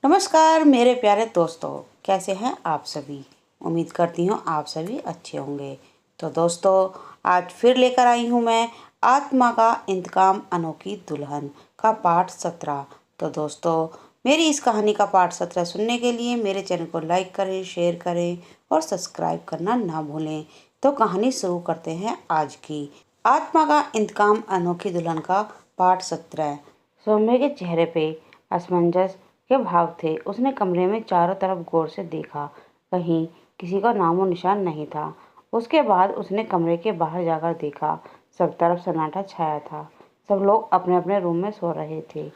नमस्कार मेरे प्यारे दोस्तों, कैसे हैं आप सभी। उम्मीद करती हूँ आप सभी अच्छे होंगे। तो दोस्तों, आज फिर लेकर आई हूँ मैं आत्मा का इंतकाम अनोखी दुल्हन का पार्ट 17। तो दोस्तों, मेरी इस कहानी का पार्ट 17 सुनने के लिए मेरे चैनल को लाइक करें, शेयर करें और सब्सक्राइब करना ना भूलें। तो कहानी शुरू करते हैं आज की। आत्मा का इंतकाम अनोखी दुल्हन का पार्ट 17। सौम्य के चेहरे पे असमंजस के भाव थे। उसने कमरे में चारों तरफ गौर से देखा, कहीं किसी का नामो निशान नहीं था। उसके बाद उसने कमरे के बाहर जाकर देखा, सब तरफ सन्नाटा छाया था। सब लोग अपने अपने रूम में सो रहे थे।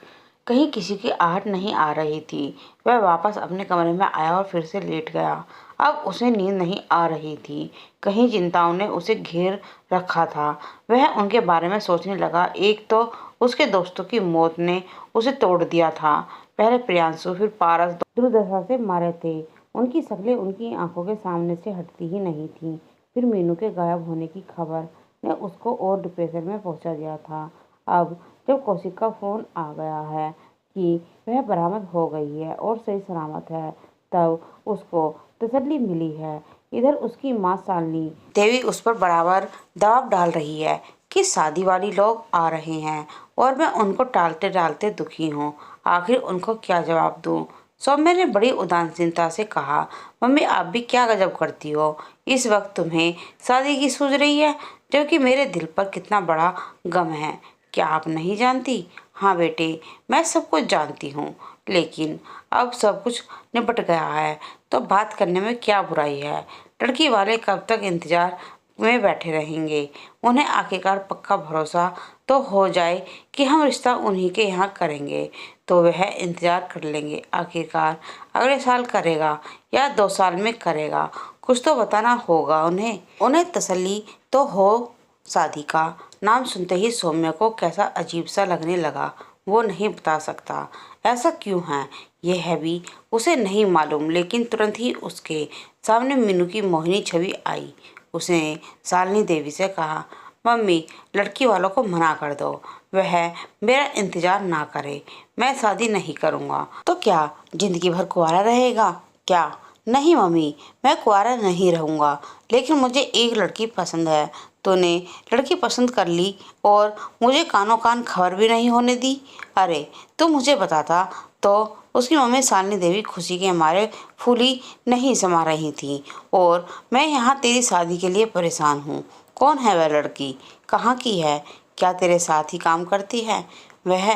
कहीं किसी की आहट नहीं आ रही थी। वह वापस अपने कमरे में आया और फिर से लेट गया। अब उसे नींद नहीं आ रही थी। कहीं चिंताओं ने उसे घेर रखा था। वह उनके बारे में सोचने लगा। एक तो उसके दोस्तों की मौत ने उसे तोड़ दिया था। पहले प्रियांशु, फिर पारस दुर्दशा से मारे थे। उनकी शक्लें उनकी आंखों के सामने से हटती ही नहीं थी। फिर मीनू के गायब होने की खबर ने उसको और डिप्रेशन में पहुंचा दिया था। अब जब कौशिक का फोन आ गया है कि वह बरामद हो गई है और सही सलामत है, तब उसको तसल्ली मिली है। इधर उसकी माँ शालिनी देवी उस पर बराबर दबाव डाल रही है कि शादी वाली लोग आ रहे हैं और मैं उनको टालते टालते दुखी हूँ। आखिर उनको क्या जवाब दूँ। सौम्य ने बड़ी उदासीनता से कहा, मम्मी आप भी क्या गजब करती हो। इस वक्त तुम्हें शादी की सूझ रही है, जबकि मेरे दिल पर कितना बड़ा गम है। क्या आप नहीं जानती। हाँ बेटे, मैं सब कुछ जानती हूँ, लेकिन अब सब कुछ निपट गया है तो बात करने में क्या बुराई है। लड़की वाले कब तक इंतजार में बैठे रहेंगे। उन्हें आखिरकार पक्का भरोसा तो हो जाए कि हम रिश्ता उन्हीं के यहाँ करेंगे, तो वह इंतजार कर लेंगे। आखिरकार अगले साल करेगा या 2 साल में करेगा, कुछ तो बताना होगा उन्हें तसल्ली तो हो। शादी का नाम सुनते ही सौम्य को कैसा अजीब सा लगने लगा। वो नहीं बता सकता ऐसा क्यों है। यह भी उसे नहीं मालूम, लेकिन तुरंत ही उसके सामने मीनू की मोहिनी छवि आई। उसने शालिनी देवी से कहा, मम्मी लड़की वालों को मना कर दो, वह मेरा इंतजार ना करे। मैं शादी नहीं करूँगा। तो क्या जिंदगी भर कुंवारा रहेगा क्या। नहीं मम्मी, मैं कुंवारा नहीं रहूँगा, लेकिन मुझे एक लड़की पसंद है। तूने लड़की पसंद कर ली और मुझे कानों कान खबर भी नहीं होने दी। अरे तू मुझे बताता तो। उसकी मम्मी शालिनी देवी खुशी के मारे फूली नहीं समा रही थी। और मैं यहाँ तेरी शादी के लिए परेशान हूँ। कौन है वह लड़की, कहाँ की है, क्या तेरे साथ ही काम करती है। वह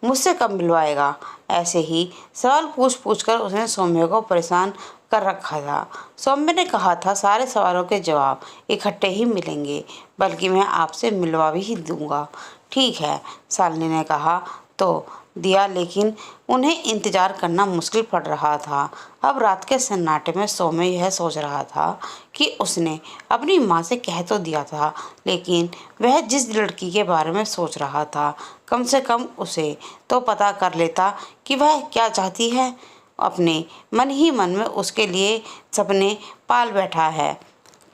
मुझसे कब मिलवाएगा। ऐसे ही सवाल पूछ पूछ कर उसने सौम्य को परेशान कर रखा था। सौम्य ने कहा था सारे सवालों के जवाब इकट्ठे ही मिलेंगे, बल्कि मैं आपसे मिलवा भी दूंगा। ठीक है, शालिनी ने कहा तो दिया, लेकिन उन्हें इंतजार करना मुश्किल पड़ रहा था। अब रात के सन्नाटे में सौम्य यह सोच रहा था कि उसने अपनी माँ से कह तो दिया था, लेकिन वह जिस लड़की के बारे में सोच रहा था, कम से कम उसे तो पता कर लेता कि वह क्या चाहती है। अपने मन ही मन में उसके लिए सपने पाल बैठा है।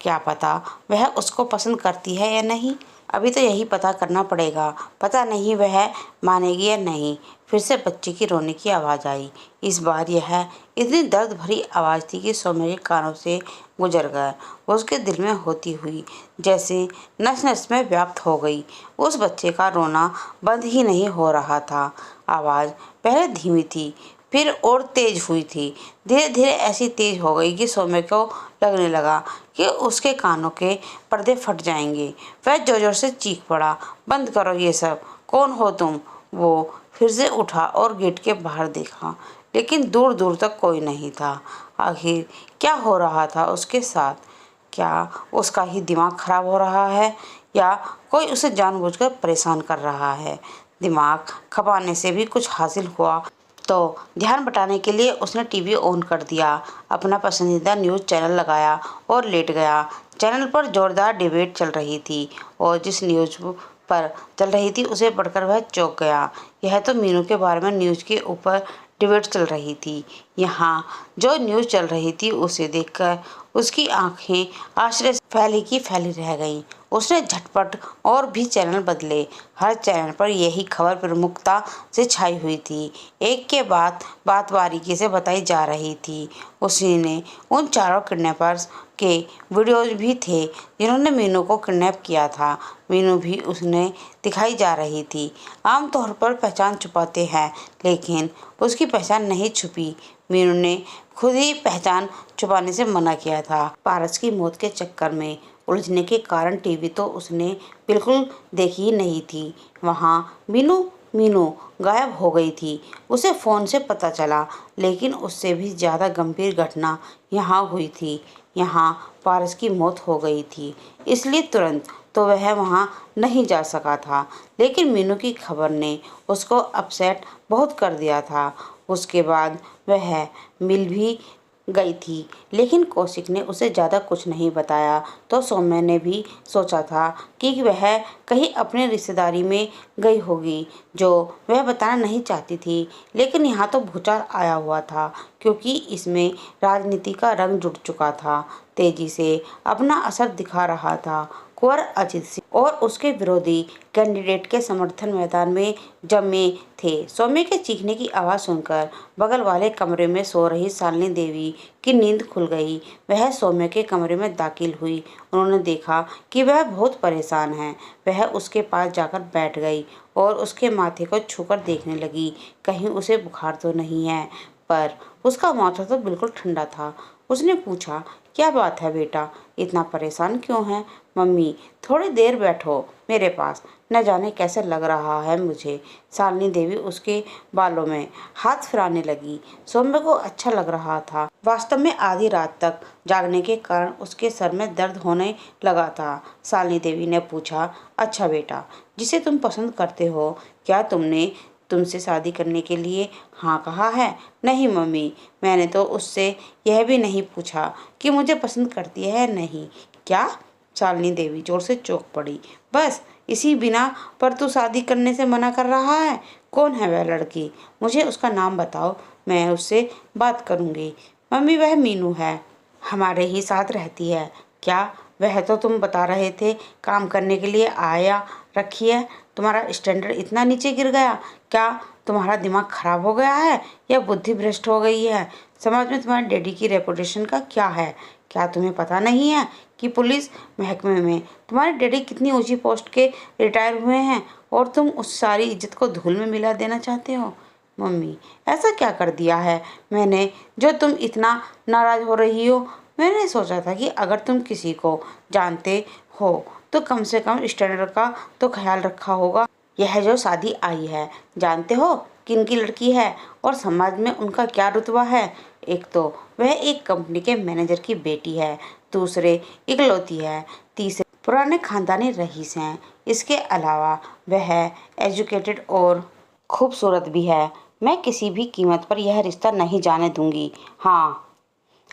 क्या पता वह उसको पसंद करती है या नहीं। अभी तो यही पता करना पड़ेगा। पता नहीं वह मानेगी या नहीं। फिर से बच्चे की रोने की आवाज़ आई। इस बार यह इतनी दर्द भरी आवाज़ थी कि सौम्य के कानों से गुजर गया। उसके दिल में होती हुई जैसे नस नस में व्याप्त हो गई। उस बच्चे का रोना बंद ही नहीं हो रहा था। आवाज़ पहले धीमी थी, फिर और तेज हुई थी। धीरे धीरे ऐसी तेज हो गई कि सौम्य को लगने लगा कि उसके कानों के पर्दे फट जाएंगे। वह जोर जोर से चीख पड़ा, बंद करो ये सब, कौन हो तुम। वो फिर से उठा और गेट के बाहर देखा, लेकिन दूर दूर तक कोई नहीं था। आखिर क्या हो रहा था उसके साथ। क्या उसका ही दिमाग खराब हो रहा है या कोई उसे जानबूझकर परेशान कर रहा है। दिमाग खपाने से भी कुछ हासिल हुआ तो ध्यान बटाने के लिए उसने टीवी ऑन कर दिया, अपना पसंदीदा न्यूज़ चैनल लगाया और लेट गया। चैनल पर जोरदार डिबेट चल रही थी और जिस न्यूज़ पर चल रही थी उसे पढ़कर वह चौंक गया। यह तो मीनू के बारे में न्यूज़ के ऊपर डिबेट चल रही थी। यहाँ जो न्यूज़ चल रही थी उसे देखकर उसकी आंखें आश्चर्य से फैली की फैली रह गईं। उसने झटपट और भी चैनल बदले। हर चैनल पर यही खबर प्रमुखता से छाई हुई थी। एक के बाद बात बारीकी से बताई जा रही थी। उसी ने उन चारों किडनैपर्स के वीडियोज भी थे जिन्होंने मीनू को किडनैप किया था। मीनू भी उसने दिखाई जा रही थी। आमतौर पर पहचान छुपाते हैं, लेकिन उसकी पहचान नहीं छुपी। मीनू ने खुद ही पहचान छुपाने से मना किया था। पारस की मौत के चक्कर में उलझने के कारण टीवी तो उसने बिल्कुल देखी ही नहीं थी। वहाँ मीनू मीनू गायब हो गई थी। उसे फ़ोन से पता चला, लेकिन उससे भी ज़्यादा गंभीर घटना यहाँ हुई थी। यहाँ पारस की मौत हो गई थी, इसलिए तुरंत तो वह वहाँ नहीं जा सका था। लेकिन मीनू की खबर ने उसको अपसेट बहुत कर दिया था। उसके बाद वह मिल भी गई थी, लेकिन कौशिक ने उसे ज़्यादा कुछ नहीं बताया। तो सौम्या ने भी सोचा था कि वह कहीं अपने रिश्तेदारी में गई होगी, जो वह बताना नहीं चाहती थी। लेकिन यहाँ तो भूचाल आया हुआ था, क्योंकि इसमें राजनीति का रंग जुड़ चुका था, तेजी से अपना असर दिखा रहा था। कुंवर अजित सिंह और उसके विरोधी कैंडिडेट के समर्थन मैदान में जमे थे। सौम्या के चीखने की आवाज़ सुनकर बगल वाले कमरे में सो रही शालिनी देवी की नींद खुल गई। वह सौम्या के कमरे में दाखिल हुई। उन्होंने देखा कि वह बहुत परेशान है। वह उसके पास जाकर बैठ गई और उसके माथे को छूकर देखने लगी, कहीं उसे बुखार तो नहीं है। पर उसका माथा तो बिल्कुल ठंडा था। उसने पूछा, क्या बात है बेटा, इतना परेशान क्यों है? मम्मी, थोड़ी देर बैठो मेरे पास, न जाने कैसे लग रहा है मुझे। शालिनी देवी उसके बालों में हाथ फिराने लगी। सौम्या को अच्छा लग रहा था। वास्तव में आधी रात तक जागने के कारण उसके सर में दर्द होने लगा था। शालिनी देवी ने पूछा, अच्छा बेटा, जिसे तुम पसंद करते हो, क्या तुमने तुमसे शादी करने के लिए हाँ कहा है? नहीं मम्मी, मैंने तो उससे यह भी नहीं पूछा कि मुझे पसंद करती है या नहीं। क्या? शालिनी देवी जोर से चौंक पड़ी। बस इसी बिना पर तू शादी करने से मना कर रहा है? कौन है वह लड़की? मुझे उसका नाम बताओ, मैं उससे बात करूँगी। मम्मी, वह मीनू है, हमारे ही साथ रहती है। क्या? वह तो तुम बता रहे थे काम करने के लिए आया रखी है। तुम्हारा स्टैंडर्ड इतना नीचे गिर गया? क्या तुम्हारा दिमाग खराब हो गया है या बुद्धि भ्रष्ट हो गई है? समाज में तुम्हारे डैडी की रेपुटेशन का क्या है? क्या तुम्हें पता नहीं है कि पुलिस महकमे में तुम्हारे डैडी कितनी ऊंची पोस्ट के रिटायर हुए हैं और तुम उस सारी इज्जत को धूल में मिला देना चाहते हो? मम्मी, ऐसा क्या कर दिया है मैंने जो तुम इतना नाराज़ हो रही हो? मैंने सोचा था कि अगर तुम किसी को जानते हो तो कम से कम स्टैंडर्ड का तो ख्याल रखा होगा। यह जो शादी आई है, जानते हो किन की लड़की है और समाज में उनका क्या रुतबा है? एक तो वह एक कंपनी के मैनेजर की बेटी है, दूसरे इकलौती है, तीसरे पुराने खानदानी रईस हैं। इसके अलावा वह एजुकेटेड और खूबसूरत भी है। मैं किसी भी कीमत पर यह रिश्ता नहीं जाने दूंगी। हाँ,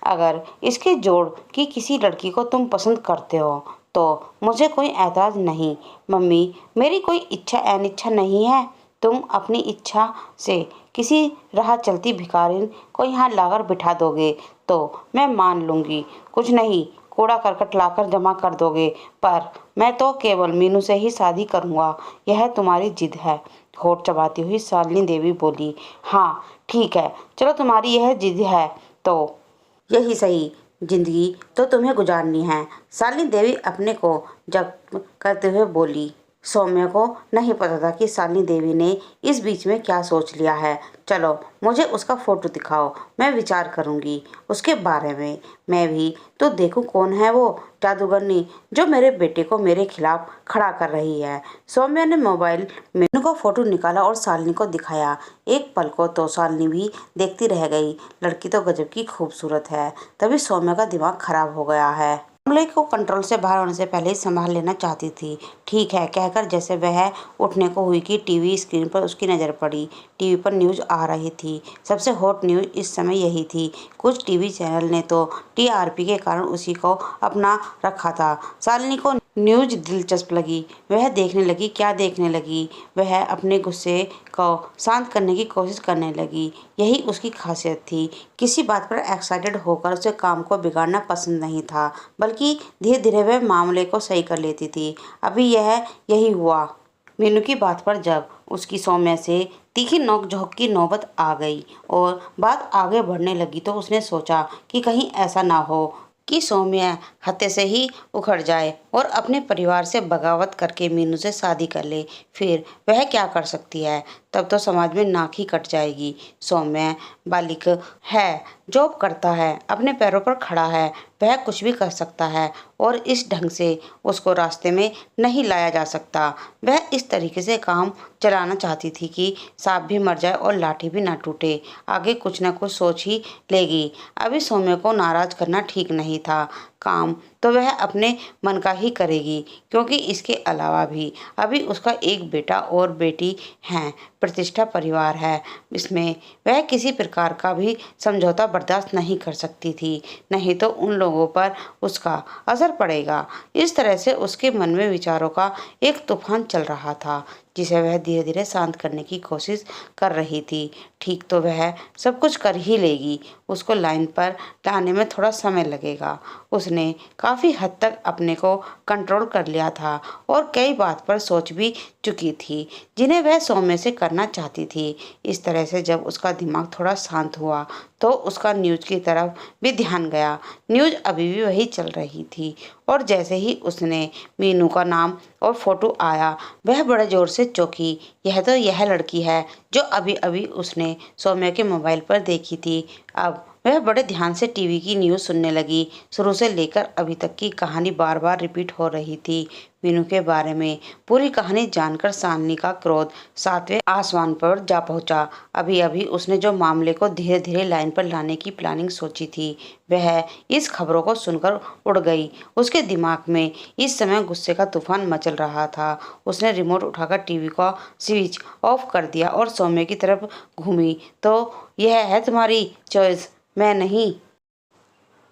अगर इसके जोड़ की किसी लड़की को तुम पसंद करते हो तो मुझे कोई ऐतराज़ नहीं। मम्मी, मेरी कोई इच्छा अनिच्छा नहीं है। तुम अपनी इच्छा से किसी राह चलती भिखारिन को यहाँ लाकर बिठा दोगे तो मैं मान लूँगी, कुछ नहीं कूड़ा करकट लाकर जमा कर दोगे, पर मैं तो केवल मीनू से ही शादी करूँगा। यह तुम्हारी जिद है? होठ चबाती हुई शालिनी देवी बोली। हाँ ठीक है, चलो तुम्हारी यह जिद है तो यही सही। जिंदगी तो तुम्हें गुजारनी है, शालिनी देवी अपने को जब्त करते हुए बोली। सौम्या को नहीं पता था कि शालिनी देवी ने इस बीच में क्या सोच लिया है। चलो मुझे उसका फोटो दिखाओ, मैं विचार करूंगी उसके बारे में। मैं भी तो देखूं कौन है वो जादूगरनी जो मेरे बेटे को मेरे खिलाफ खड़ा कर रही है। सौम्या ने मोबाइल में उनको फोटो निकाला और शालिनी को दिखाया। एक पल को तो शालिनी भी देखती रह गई। लड़की तो गजब की खूबसूरत है। तभी सौम्या का दिमाग खराब हो गया है। मामले को कंट्रोल से बाहर होने से पहले ही संभाल लेना चाहती थी। ठीक है कहकर जैसे वह उठने को हुई कि टीवी स्क्रीन पर उसकी नज़र पड़ी। टीवी पर न्यूज़ आ रही थी। सबसे हॉट न्यूज़ इस समय यही थी। कुछ टीवी चैनल ने तो टीआरपी के कारण उसी को अपना रखा था। शालिनी को न्यूज़ दिलचस्प लगी। वह देखने लगी। क्या देखने लगी? वह अपने गुस्से को शांत करने की कोशिश करने लगी। यही उसकी खासियत थी। किसी बात पर एक्साइटेड होकर उसे काम को बिगाड़ना पसंद नहीं था, बल्कि धीरे धीरे वह मामले को सही कर लेती थी। अभी यही हुआ। मीनू की बात पर जब उसकी सौम्य से तीखी नोक-झोंक की नौबत आ गई और बात आगे बढ़ने लगी, तो उसने सोचा कि कहीं ऐसा ना हो कि सौम्या हत्या से ही उखड़ जाए और अपने परिवार से बगावत करके मीनू से शादी कर ले। फिर वह क्या कर सकती है? तब तो समाज में नाक ही कट जाएगी। सौम्या बालिक है, जॉब करता है, अपने पैरों पर खड़ा है, वह कुछ भी कर सकता है और इस ढंग से उसको रास्ते में नहीं लाया जा सकता। वह इस तरीके से काम चलाना चाहती थी कि सांप भी मर जाए और लाठी भी ना टूटे। आगे कुछ न कुछ सोच ही लेगी। अभी सौम्य को नाराज करना ठीक नहीं था। काम तो वह अपने मन का ही करेगी, क्योंकि इसके अलावा भी अभी उसका एक बेटा और बेटी हैं। प्रतिष्ठा परिवार है, इसमें वह किसी प्रकार का भी समझौता बर्दाश्त नहीं कर सकती थी, नहीं तो उन लोगों पर उसका असर पड़ेगा। इस तरह से उसके मन में विचारों का एक तूफान चल रहा था, जिसे वह धीरे धीरे शांत करने की कोशिश कर रही थी। ठीक तो वह सब कुछ कर ही लेगी, उसको लाइन पर लाने में थोड़ा समय लगेगा। उसने काफ़ी हद तक अपने को कंट्रोल कर लिया था और कई बात पर सोच भी चुकी थी, जिन्हें वह सौम्य से करना चाहती थी। इस तरह से जब उसका दिमाग थोड़ा शांत हुआ, तो उसका न्यूज़ की तरफ भी ध्यान गया। न्यूज़ अभी भी वही चल रही थी और जैसे ही उसने मीनू का नाम और फोटो आया, वह बड़े जोर से चौंकी। यह तो यह लड़की है जो अभी अभी उसने सौम्या के मोबाइल पर देखी थी। अब वह बड़े ध्यान से टीवी की न्यूज़ सुनने लगी। शुरू से लेकर अभी तक की कहानी बार बार रिपीट हो रही थी। मीनू के बारे में पूरी कहानी जानकर शालिनी का क्रोध सातवें आसमान पर जा पहुंचा। अभी अभी उसने जो मामले को धीरे धीरे लाइन पर लाने की प्लानिंग सोची थी, वह इस खबरों को सुनकर उड़ गई। उसके दिमाग में इस समय गुस्से का तूफान मचल रहा था। उसने रिमोट उठाकर टीवी का स्विच ऑफ कर दिया और सौम्य की तरफ घूमी। तो यह है तुम्हारी चॉइस, मैं नहीं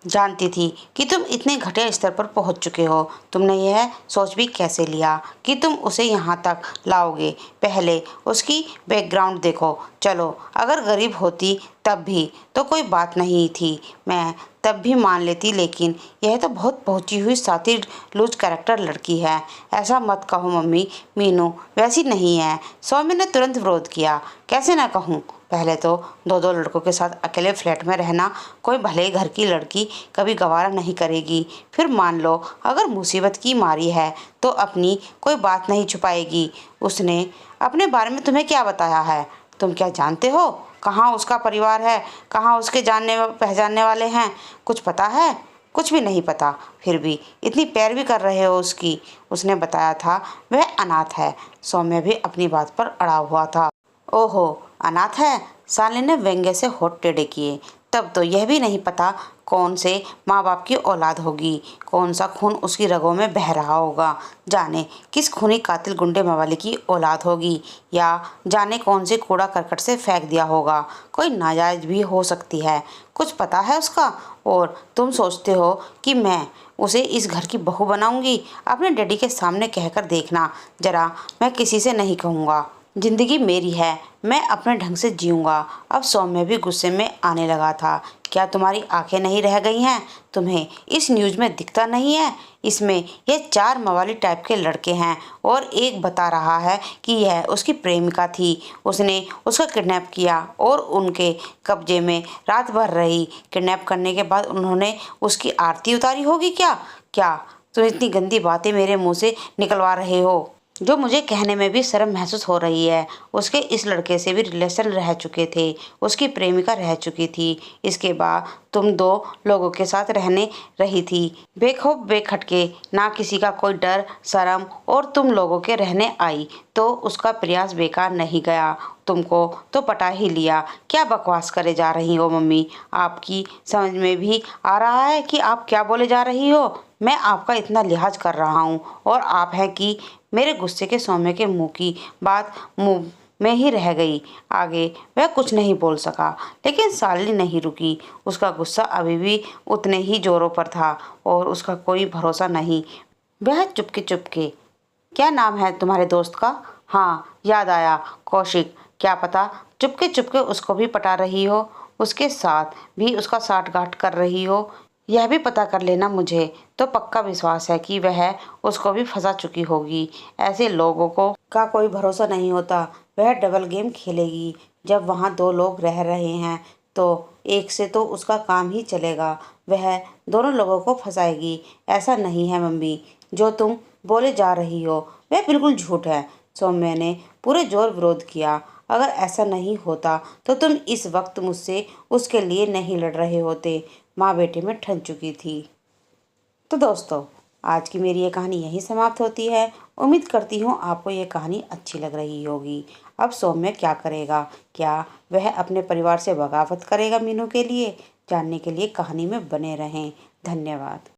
जानती थी कि तुम इतने घटिया स्तर पर पहुंच चुके हो। तुमने यह सोच भी कैसे लिया कि तुम उसे यहाँ तक लाओगे? पहले उसकी बैकग्राउंड देखो। चलो, अगर गरीब होती तब भी तो कोई बात नहीं थी, मैं तब भी मान लेती, लेकिन यह तो बहुत पहुंची हुई साथी लूज कैरेक्टर लड़की है। ऐसा मत कहो मम्मी, मीनू वैसी नहीं है। सौम्य ने तुरंत विरोध किया। कैसे ना कहूँ? पहले तो दो दो लड़कों के साथ अकेले फ्लैट में रहना कोई भले घर की लड़की कभी गवारा नहीं करेगी। फिर मान लो अगर मुसीबत की मारी है तो अपनी कोई बात नहीं छुपाएगी। उसने अपने बारे में तुम्हें क्या बताया है? तुम क्या जानते हो कहाँ उसका परिवार है, कहाँ उसके जानने पहचानने वाले हैं? कुछ पता है? कुछ भी नहीं पता, फिर भी इतनी पैरवी कर रहे हो उसकी। उसने बताया था वह अनाथ है। सौम्य भी अपनी बात पर अड़ा हुआ था। ओहो, अनाथ है? शालिनी ने व्यंग्य से होठ टेढ़े किए। तब तो यह भी नहीं पता कौन से माँ बाप की औलाद होगी, कौन सा खून उसकी रगों में बह रहा होगा। जाने किस खूनी कातिल गुंडे मवाली की औलाद होगी, या जाने कौन से कूड़ा करकट से फेंक दिया होगा। कोई नाजायज भी हो सकती है। कुछ पता है उसका? और तुम सोचते हो कि मैं उसे इस घर की बहू बनाऊंगी? अपने डैडी के सामने कहकर देखना जरा। मैं किसी से नहीं कहूँगा। जिंदगी मेरी है, मैं अपने ढंग से जीऊँगा। अब सौम्य भी गुस्से में आने लगा था। क्या तुम्हारी आंखें नहीं रह गई हैं? तुम्हें इस न्यूज़ में दिखता नहीं है? इसमें ये 4 मवाली टाइप के लड़के हैं और एक बता रहा है कि यह उसकी प्रेमिका थी। उसने उसका किडनैप किया और उनके कब्जे में रात भर रही। किडनैप करने के बाद उन्होंने उसकी आरती उतारी होगी। क्या क्या तुम इतनी गंदी बातें मेरे मुंह से निकलवा रहे हो, जो मुझे कहने में भी शर्म महसूस हो रही है? उसके इस लड़के से भी रिलेशन रह चुके थे, उसकी प्रेमिका रह चुकी थी। इसके बाद तुम 2 लोगों के साथ रहने रही थी, बेखौफ बेखटके, ना किसी का कोई डर शर्म, और तुम लोगों के रहने आई तो उसका प्रयास बेकार नहीं गया। तुमको तो पटा ही लिया। क्या बकवास करे जा रही हो मम्मी? आपकी समझ में भी आ रहा है कि आप क्या बोले जा रही हो? मैं आपका इतना लिहाज कर रहा हूँ और आप हैं कि मेरे गुस्से के सौम्य के मुंह की बात मुंह में ही रह गई। आगे वह कुछ नहीं बोल सका, लेकिन शालिनी नहीं रुकी। उसका गुस्सा अभी भी उतने ही जोरों पर था और उसका कोई भरोसा नहीं। वह चुपके चुपके, क्या नाम है तुम्हारे दोस्त का? हाँ, याद आया, कौशिक। क्या पता चुपके चुपके उसको भी पटा रही हो, उसके साथ भी उसका साठगांठ कर रही हो। यह भी पता कर लेना। मुझे तो पक्का विश्वास है कि वह उसको भी फंसा चुकी होगी। ऐसे लोगों को का कोई भरोसा नहीं होता। वह डबल गेम खेलेगी। जब वहाँ दो लोग रह रहे हैं तो एक से तो उसका काम ही चलेगा। वह दोनों लोगों को फंसाएगी। ऐसा नहीं है मम्मी, जो तुम बोले जा रही हो वह बिल्कुल झूठ है। सौम्य ने पूरे जोर विरोध किया। अगर ऐसा नहीं होता तो तुम इस वक्त मुझसे उसके लिए नहीं लड़ रहे होते। माँ बेटे में ठन चुकी थी। तो दोस्तों, आज की मेरी ये कहानी यहीं समाप्त होती है। उम्मीद करती हूँ आपको ये कहानी अच्छी लग रही होगी। अब सौम्य क्या करेगा? क्या वह अपने परिवार से बगावत करेगा मीनू के लिए? जानने के लिए कहानी में बने रहें। धन्यवाद।